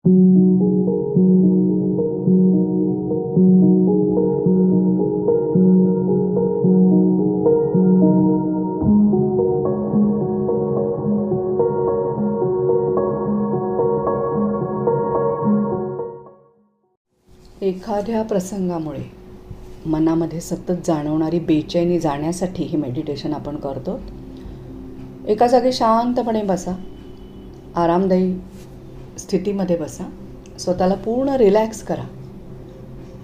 एखाद्या प्रसंगामुळे मनामध्ये सतत जाणवणारी बेचैनी जाण्यासाठी ही मेडिटेशन आपण करतो. एका जागी शांतपणे बसा, आरामदायी स्थितीमध्ये बसा, स्वतःला पूर्ण रिलॅक्स करा,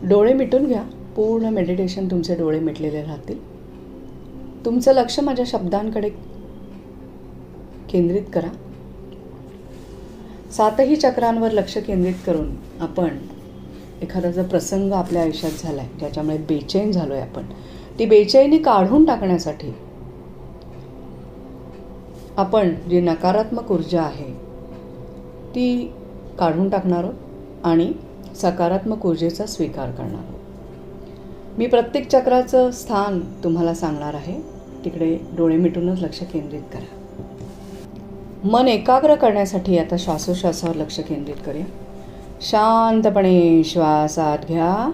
डोळे मिटून घ्या. पूर्ण मेडिटेशन तुमचे डोळे मिटलेले राहतील. तुमचं लक्ष माझ्या शब्दांकडे केंद्रित करा. 7ही चक्रांवर लक्ष केंद्रित करून आपण एखादा जर प्रसंग आपल्या आयुष्यात झाला आहे ज्याच्यामुळे बेचैन झालो आहे आपण, ती बेचैनी काढून टाकण्यासाठी आपण जी नकारात्मक ऊर्जा आहे ती काढून टाकणार आहोत आणि सकारात्मक ऊर्जेचा स्वीकार करणार आहोत. मी प्रत्येक चक्राचं स्थान तुम्हाला सांगणार आहे, तिकडे डोळे मिटूनच लक्ष केंद्रित करा. मन एकाग्र करण्यासाठी आता श्वासोश्वासावर लक्ष केंद्रित करूया. शांतपणे श्वास आत घ्या,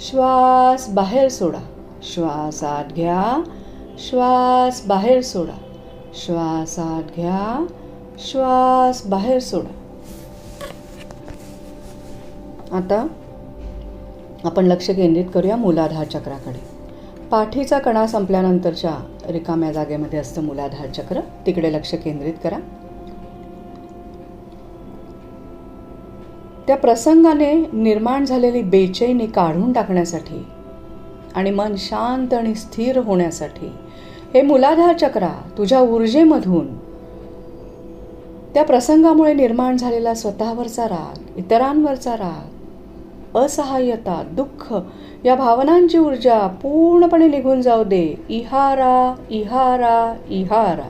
श्वास बाहेर सोडा. श्वास आत घ्या, श्वास बाहेर सोडा. श्वास आत घ्या, श्वास बाहेर सोडा. आता आपण लक्ष केंद्रित करूया मूलाधार चक्राकडे. पाठीचा कणा संपल्यानंतरच्या रिकाम्या जागेमध्ये असतं मूलाधार चक्र, तिकडे लक्ष केंद्रित करा. त्या प्रसंगाने निर्माण झालेली बेचैनी काढून टाकण्यासाठी आणि मन शांत आणि स्थिर होण्यासाठी हे मूलाधार चक्रा तुझ्या ऊर्जेमधून त्या प्रसंगामुळे निर्माण झालेला स्वतःवरचा राग, इतरांवरचा राग, असहाय्यता, दुःख या भावनांची ऊर्जा पूर्णपणे निघून जाऊ दे. इहारा इहारा इहारा.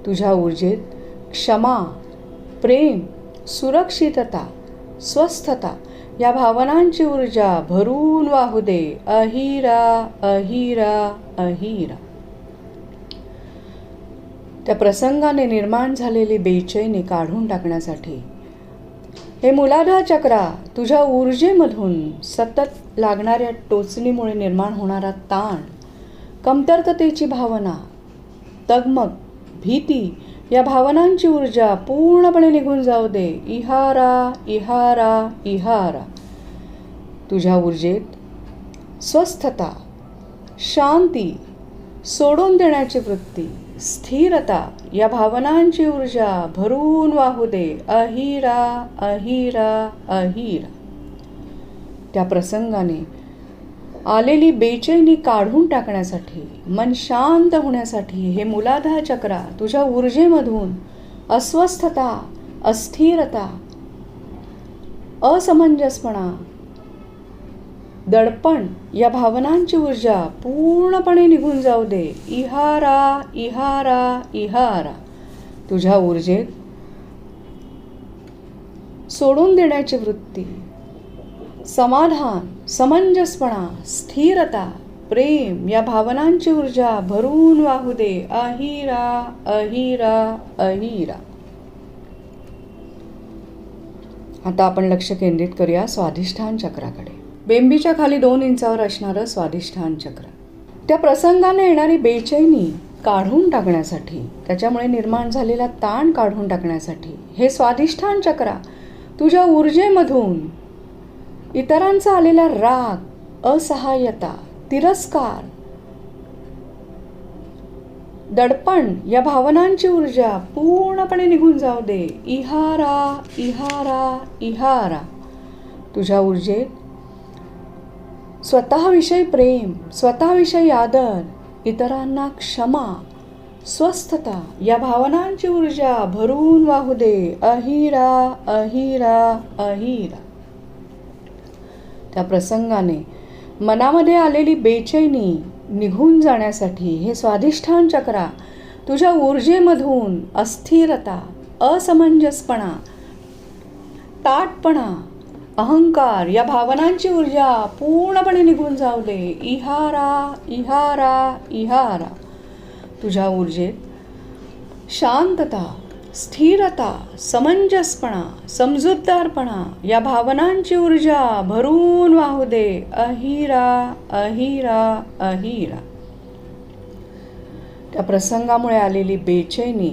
तुझ्या ऊर्जेत क्षमा, प्रेम, सुरक्षितता, स्वस्थता या भावनांची ऊर्जा भरून वाहू दे. अहिरा अहिरा अहिरा. त्या प्रसंगाने निर्माण झालेली बेचैनी काढून टाकण्यासाठी हे मूलाधार चक्रा तुझ्या ऊर्जेमधून सतत लागणाऱ्या टोचणीमुळे निर्माण होणारा ताण, कमतरतेची भावना, तगमग, भीती या भावनांची ऊर्जा पूर्णपणे निघून जाऊ दे. इहारा इहारा इहारा. तुझ्या ऊर्जेत स्वस्थता, शांती, सोडून देण्याची वृत्ती, स्थिरता या भावनांची ऊर्जा भरून वाहू दे. अहिरा अहिरा अहिरा. त्या प्रसंगाने आलेली बेचैनी काढून टाकण्यासाठी, मन शांत होण्यासाठी हे मूलाधार चक्रा तुझ्या ऊर्जेमधून अस्वस्थता, अस्थिरता, असमंजसपणा, दडपण या भावनांची ऊर्जा पूर्णपणे निघून जाऊ दे. इहारा इहारा इहारा. तुझ्या ऊर्जेत सोडून देण्याची वृत्ती, समाधान, समंजसपणा, स्थिरता, प्रेम या भावनांची ऊर्जा भरून वाहू दे. अहिरा अहिरा अहिरा. आता आपण लक्ष केंद्रित करूया स्वाधिष्ठान चक्राकडे. बेंबीच्या खाली 2 इंचावर असणारं स्वाधिष्ठान चक्र त्या प्रसंगाने येणारी बेचैनी काढून टाकण्यासाठी, त्याच्यामुळे निर्माण झालेला ताण काढून टाकण्यासाठी हे स्वाधिष्ठान चक्रा तुझ्या ऊर्जेमधून इतरांचा आलेला राग, असहाय्यता, तिरस्कार, दडपण या भावनांची ऊर्जा पूर्णपणे निघून जाऊ दे. इहारा इहारा इहारा. तुझ्या ऊर्जेत स्वतःविषयी प्रेम, स्वतःविषयी आदर, इतरांना क्षमा, स्वस्थता या भावनांची ऊर्जा भरून वाहू दे. अहिरा अहिरा अहिरा. त्या प्रसंगाने मनामध्ये आलेली बेचैनी निघून जाण्यासाठी हे स्वाधिष्ठान चक्रा तुझ्या ऊर्जेमधून अस्थिरता, असमंजसपणा, ताटपणा, अहंकार या भावनांची ऊर्जा पूर्णपणे निघून जाऊ दे. इहारा इहारा इहारा. तुझ्या ऊर्जेत शांतता, स्थिरता, समंजसपणा, समजूतदारपणा या भावनांची ऊर्जा भरून वाहू दे. अहिरा अहिरा अहिरा. त्या प्रसंगामुळे आलेली बेचैनी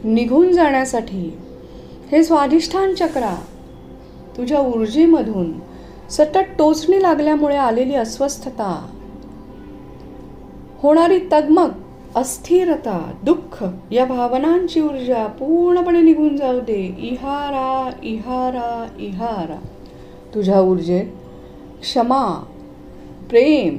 निघून जाण्यासाठी हे स्वाधिष्ठान चक्रा तुझ्या ऊर्जेमधून सतत टोचणी लागल्यामुळे आलेली अस्वस्थता, होणारी तगमग, अस्थिरता, दुःख या भावनांची ऊर्जा पूर्णपणे निघून जाऊ दे. इहारा इहारा इहारा. तुझ्या ऊर्जेत क्षमा, प्रेम,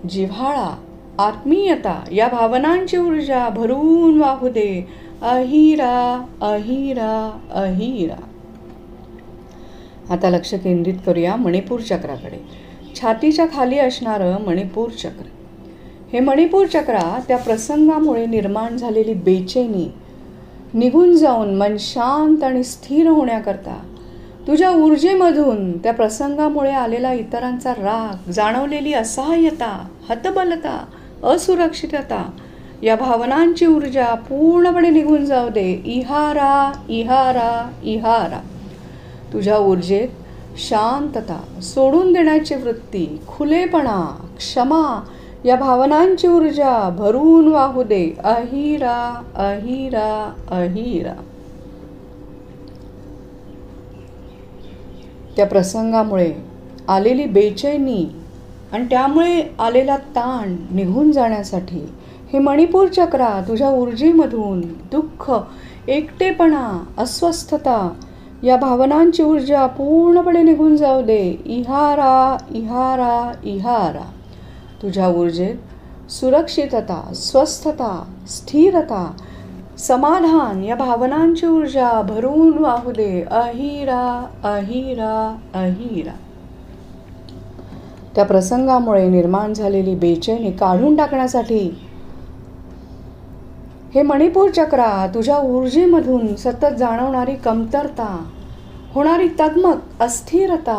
जिव्हाळा, आत्मीयता या भावनांची ऊर्जा भरून वाहू दे. अहिरा अहिरा अहिरा. आता लक्ष केंद्रित करूया मणिपूर चक्राकडे. छातीच्या खाली असणारं मणिपूर चक्र. हे मणिपूर चक्रा त्या प्रसंगामुळे निर्माण झालेली बेचैनी निघून जाऊन मन शांत आणि स्थिर होण्याकरता तुझ्या ऊर्जेमधून त्या प्रसंगामुळे आलेला इतरांचा राग, जाणवलेली असहाय्यता, हतबलता, असुरक्षितता या भावनांची ऊर्जा पूर्णपणे निघून जाऊ दे. इहारा इहारा इहारा. तुझ्या ऊर्जेत शांतता, सोडून देण्याची वृत्ती, खुलेपणा, क्षमा या भावनांची ऊर्जा भरून वाहू दे. अहिरा अहिरा अहिरा. त्या प्रसंगामुळे आलेली बेचैनी आणि त्यामुळे आलेला ताण निघून जाण्यासाठी हे मणिपूर चक्रा तुझ्या ऊर्जेमधून दुःख, एकटेपणा, अस्वस्थता या भावनांची ऊर्जा पूर्णपणे निघून जाऊ दे. इहारा इहारा इहारा. तुझ्या ऊर्जेत सुरक्षितता, स्वस्थता, स्थिरता, समाधान या भावनांची ऊर्जा भरून वाहू दे. अहिरा अहिरा अहिरा. त्या प्रसंगामुळे निर्माण झालेली बेचैनी काढून टाकण्यासाठी हे मणिपूर चक्रा तुझ्या ऊर्जेमधून सतत जाणवणारी कमतरता, होणारी तगमग, अस्थिरता,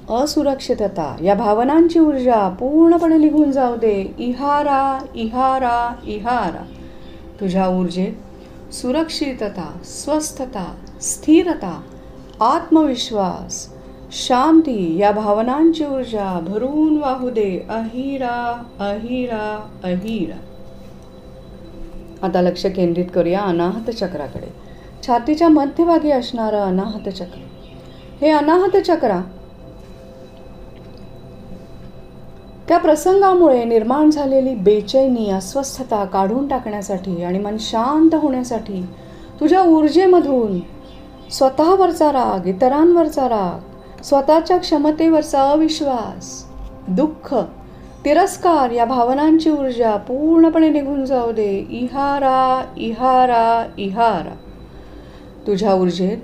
असुरक्षितता या भावनांची ऊर्जा पूर्णपणे निघून जाऊ दे. इहारा इहारा इहारा. तुझ्या ऊर्जेत सुरक्षितता, स्वस्थता, स्थिरता, आत्मविश्वास, शांती या भावनांची ऊर्जा भरून वाहू दे. अहिरा अहिरा अहिरा. आता लक्ष केंद्रित करूया अनाहत चक्राकडे. छातीच्या मध्यभागी असणारं अनाहत चक्र. हे अनाहत चक्रा त्या प्रसंगामुळे निर्माण झालेली बेचैनी, अस्वस्थता काढून टाकण्यासाठी आणि मन शांत होण्यासाठी तुझ्या ऊर्जेमधून स्वतःवरचा राग, इतरांवरचा राग, स्वतःच्या क्षमतेवरचा अविश्वास, दुःख, तिरस्कार या भावनांची ऊर्जा पूर्णपणे निघून जाऊ दे. इहारा इहारा इहारा. तुझ्या ऊर्जेत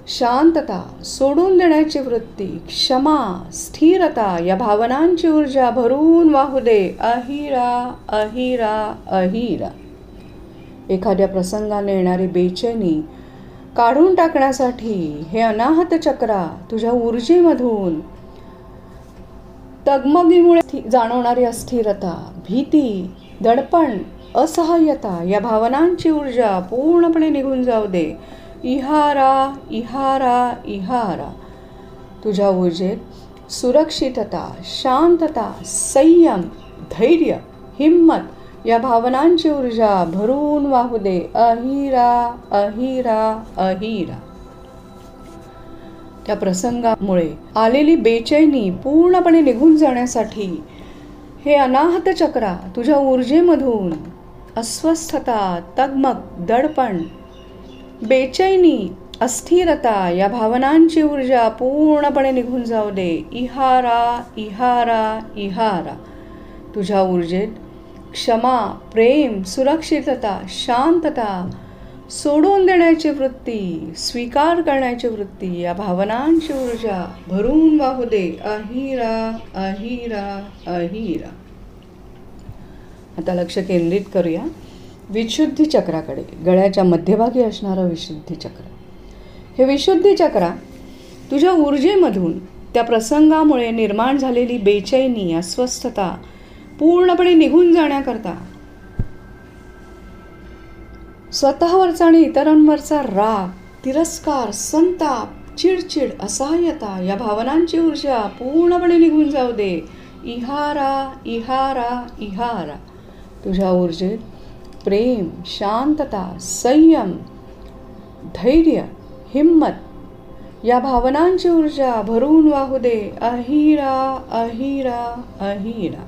शांतता, सोडून देण्याची वृत्ती, क्षमा, स्थिरता या भावनांची ऊर्जा भरून वाहू दे. अहिरा अहिरा अहिरा. एखाद्या प्रसंगाने येणारी बेचैनी काढून टाकण्यासाठी हे अनाहत चक्रा तुझ्या ऊर्जेमधून तगमगीमुळे जाणवणारी अस्थिरता, भीती, दडपण, असहाय्यता या भावनांची ऊर्जा पूर्णपणे निघून जाऊ दे. इहारा इहारा इहारा. तुझ्या ऊर्जेत सुरक्षितता, शांतता, संयम, धैर्य, हिम्मत या भावनांची ऊर्जा भरून वाहू दे. अहिरा अहिरा अहिरा. त्या प्रसंगामुळे आलेली बेचैनी पूर्णपणे निघून जाण्यासाठी हे अनाहत चक्रा तुझ्या ऊर्जेमधून अस्वस्थता, तगमग, दडपण, बेचैनी, अस्थिरता या भावनांची ऊर्जा पूर्णपणे निघून जाऊ दे. इहारा इहारा इहारा. तुझ्या ऊर्जेत क्षमा, प्रेम, सुरक्षितता, शांतता, सोडून देण्याची वृत्ती, स्वीकार करण्याची वृत्ती या भावनांची ऊर्जा भरून वाहू दे. अहिरा अहिरा अहिरा. आता लक्ष केंद्रित करूया विशुद्धी चक्राकडे. गळ्याच्या मध्यभागी असणारं विशुद्धी चक्र. हे विशुद्धी चक्रा तुझ्या ऊर्जेमधून त्या प्रसंगामुळे निर्माण झालेली बेचैनी, अस्वस्थता पूर्णपणे निघून जाण्याकरता स्वतःवरचा आणि इतरांवरचा राग, तिरस्कार, संताप, चिडचिड, असहाय्यता या भावनांची ऊर्जा पूर्णपणे निघून जाऊ दे. इहारा, इहारा, इहारा. तुझ्या ऊर्जेत प्रेम, शांतता, संयम, धैर्य, हिम्मत या भावनांची ऊर्जा भरून वाहू दे. अहिरा, अहिरा, अहिरा.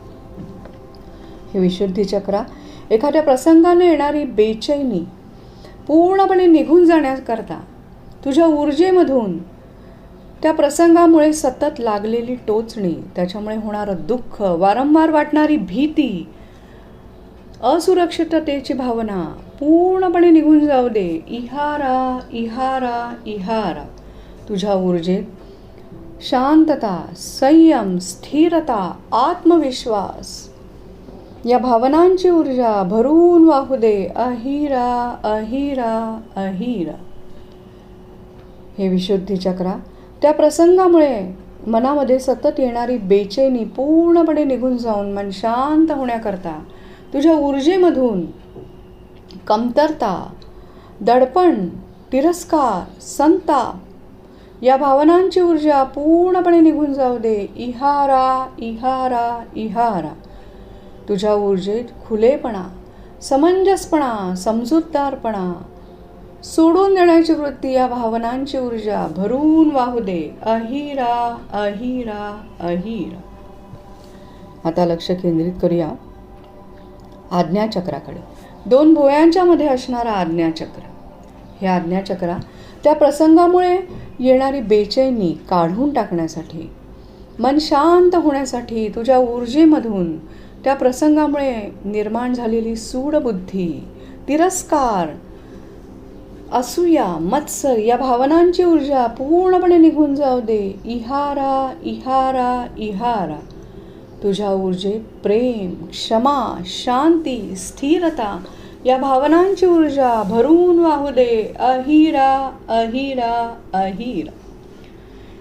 हे विशुद्धी चक्रा एखाद्या प्रसंगाने येणारी बेचैनी पूर्णपणे निघून जाण्याकरता तुझ्या ऊर्जेमधून त्या प्रसंगामुळे सतत लागलेली टोचणी, त्याच्यामुळे होणारं दुःख, वारंवार वाटणारी भीती, असुरक्षिततेची भावना पूर्णपणे निघून जाऊ दे. इहारा, इहारा, इहारा. तुझ्या ऊर्जेत शांतता, संयम, स्थिरता, आत्मविश्वास या भावनांची ऊर्जा भरून वाहू दे. अहिरा, अहिरा, अहिरा. हे विशुद्धी चक्रा त्या प्रसंगामुळे मनामध्ये सतत येणारी बेचैनी पूर्णपणे निघून जाऊन मन शांत होण्याकरता तुझ्या ऊर्जेमधून कमतरता, दडपण, तिरस्कार, संताप या भावनांची ऊर्जा पूर्णपणे निघून जाऊ दे. इहारा, इहारा, इहारा. तुझ्या ऊर्जेत खुलेपणा, समंजसपणा, समजूतदारपणा, सोडून देण्याची वृत्ती या भावनांची ऊर्जा भरून वाहू दे. अहिरा, अहिरा, अहिरा. आता लक्ष केंद्रित करूया आज्ञाचक्राकडे. 2 भुवयांच्या मध्ये असणारा आज्ञाचक्र. हे आज्ञाचक्र त्या प्रसंगामुळे येणारी बेचैनी काढून टाकण्यासाठी, मन शांत होण्यासाठी तुझ्या ऊर्जेमधून त्या प्रसंगामुळे निर्माण झालेली सूडबुद्धी, तिरस्कार, असूया, मत्सर या भावनांची ऊर्जा पूर्णपणे निघून जाऊ दे. इहारा, इहारा, इहारा. तुझ्या ऊर्जेत प्रेम, क्षमा, शांती, स्थिरता या भावनांची ऊर्जा भरून वाहू दे. अहिरा, अहिरा, अहिरा.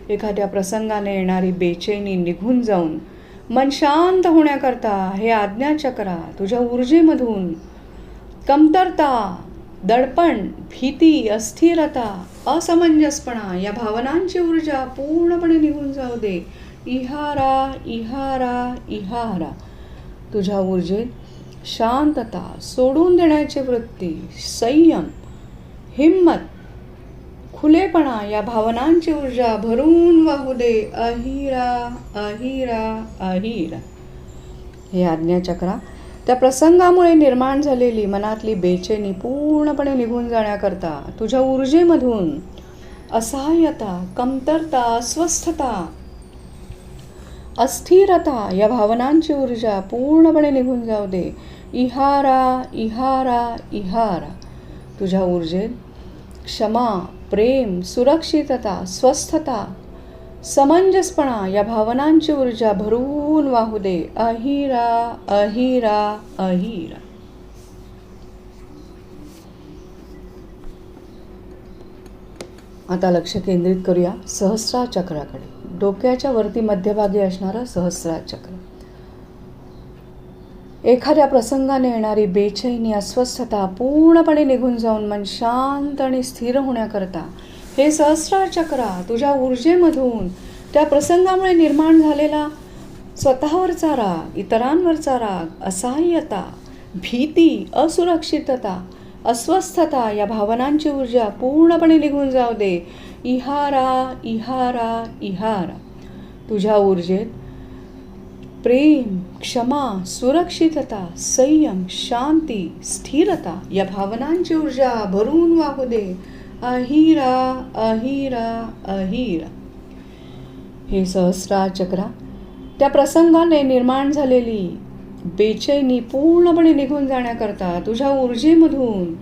एखाद्या प्रसंगाने येणारी बेचैनी निघून जाऊन मन शांत होण्याकरता हे आज्ञाचक्र तुझ्या ऊर्जेमधून कमतरता, दडपण, भीती, अस्थिरता, असमंजसपणा या भावनांची ऊर्जा पूर्णपणे निघून जाऊ दे. इहारा, इहारा, इहारा. तुझ्या ऊर्जेत शांतता, सोडून देण्याची वृत्ती, संयम, हिम्मत, खुलेपणा या भावनांची ऊर्जा भरून वाहू दे. अहिरा, अहिरा, अहिरा. हे आज्ञाचक्र त्या प्रसंगामुळे निर्माण झालेली मनातली बेचैनी पूर्णपणे निघून जाण्याकरता तुझ्या ऊर्जेमधून असहाय्यता, कमतरता, अस्वस्थता, अस्थिरता या भावनांची ऊर्जा पूर्णपणे निघून जाऊ दे. इहारा, इहारा, इहारा. तुझ्या ऊर्जेत क्षमा, प्रेम, सुरक्षितता, स्वस्थता, समंजसपणा या भावनांची ऊर्जा भरून वाहू दे. अहिरा, अहिरा, अहिरा. आता लक्ष केंद्रित करूया सहस्रार चक्राकडे. डोक्याच्या वरती मध्यभागी असणारं सहस्रार चक्र. एखाद्या प्रसंगाने येणारी बेचैनी, अस्वस्थता पूर्णपणे निघून जाऊन मन शांत आणि स्थिर होण्याकरता हे सहस्रार चक्र तुझ्या ऊर्जेमधून त्या प्रसंगामुळे निर्माण झालेला स्वतःवरचा राग, इतरांवरचा राग, असहाय्यता, भीती, असुरक्षितता, अस्वस्थता या भावनांची ऊर्जा पूर्णपणे निघून जाऊ दे. इहारा, इहारा, इहारा. तुझ्या ऊर्जेत प्रेम, क्षमा, सुरक्षितता, संयम, शांती, स्थिरता या भावनांची ऊर्जा भरून वाहू दे. अहिरा, अहिरा, अहिरा. हे सहस्रार चक्र त्या प्रसंगाने निर्माण झालेली बेचैनी पूर्णपणे निघून जाण्याकरता तुझ्या ऊर्जेमधून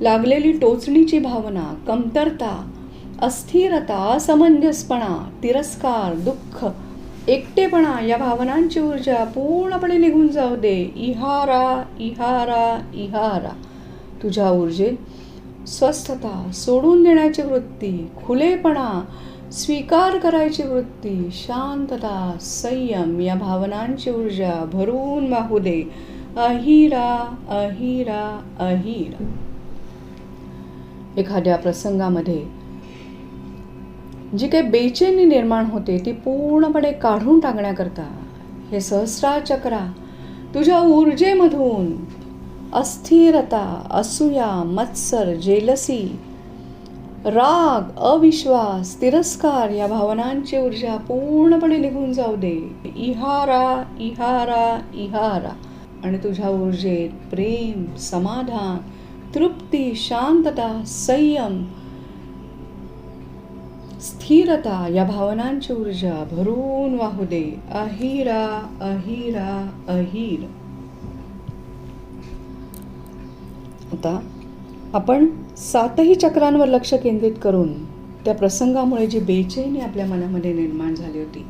लागलेली टोचणीची भावना, कमतरता, अस्थिरता, असमंजसपणा, तिरस्कार, दुःख, एकटेपणा या भावनांची ऊर्जा पूर्णपणे निघून जाऊ दे. इहारा, इहारा, इहारा. तुझ्या ऊर्जेत स्वस्थता, सोडून देण्याची वृत्ती, खुलेपणा, स्वीकार करायची वृत्ती, शांतता, संयम या भावनांची ऊर्जा भरून वाहू दे. अहिरा, अहिरा, अहिरा. तुझ्या ऊर्जेत प्रेम, क्षमा, सुरक्षितता, अस्वस्थता, असहाय्यता, भीती, असुरक्षितता, अस्वस्थता या भावनांची ऊर्जा पूर्णपणे निघून जाऊ दे. इहारा, इहारा, इहारा. हे सहस्रार चक्र त्या प्रसंगाने निर्माण झालेली बेचैनी पूर्णपणे निघून जाऊन मन शांत होण्याकरता तुझ्या ऊर्जेमधून लागलेली टोचणीची भावना, कमतरता, अस्थिरता, असमंजसपणा या भावनांची ऊर्जा भरून वाहू दे. अहिरा, अहिरा, अहिरा. एखाद्या प्रसंगामध्ये जी काही बेचैनी निर्माण होते ती पूर्णपणे काढून टाकण्याकरता हे सहस्रार चक्रा तुझ्या ऊर्जेमधून अस्थिरता, असूया, मत्सर, जेलसी, राग, अविश्वास, तिरस्कार या भावनांची ऊर्जा पूर्णपणे निघून जाऊ दे. इहारा, इहारा, इहारा. आणि तुझ्या ऊर्जेत प्रेम, समाधान, तृप्ती, शांतता, संयम, स्थिरता या भावनांची ऊर्जा भरून वाहू दे. अहिरा, अहिरा, अहिर. आता आपण 7ही चक्रांवर लक्ष केंद्रित करून त्या प्रसंगामुळे जी बेचैनी आपल्या मनामध्ये निर्माण झाली होती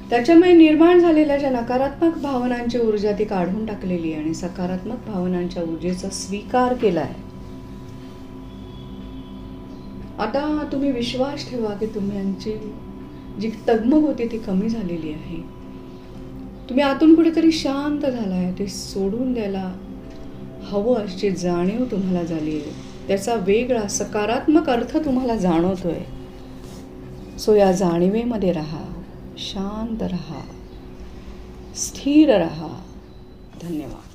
त्याच्यामुळे निर्माण झालेल्या ज्या नकारात्मक भावनांची ऊर्जा ती काढून टाकलेली आणि सकारात्मक भावनांच्या ऊर्जेचा स्वीकार केला आहे. आता तुम्ही विश्वास ठेवा की तुमची जी तगमग होती ती कमी झालेली आहे. तुम्ही आतून कुठेतरी शांत झालाय. ते सोडून द्यायला हवं अशी जाणीव तुम्हाला झाली आहे. त्याचा वेगळा सकारात्मक अर्थ तुम्हाला जाणवतोय. सो या जाणीवेमध्ये राहा, शांत राहा, स्थिर राहा. धन्यवाद.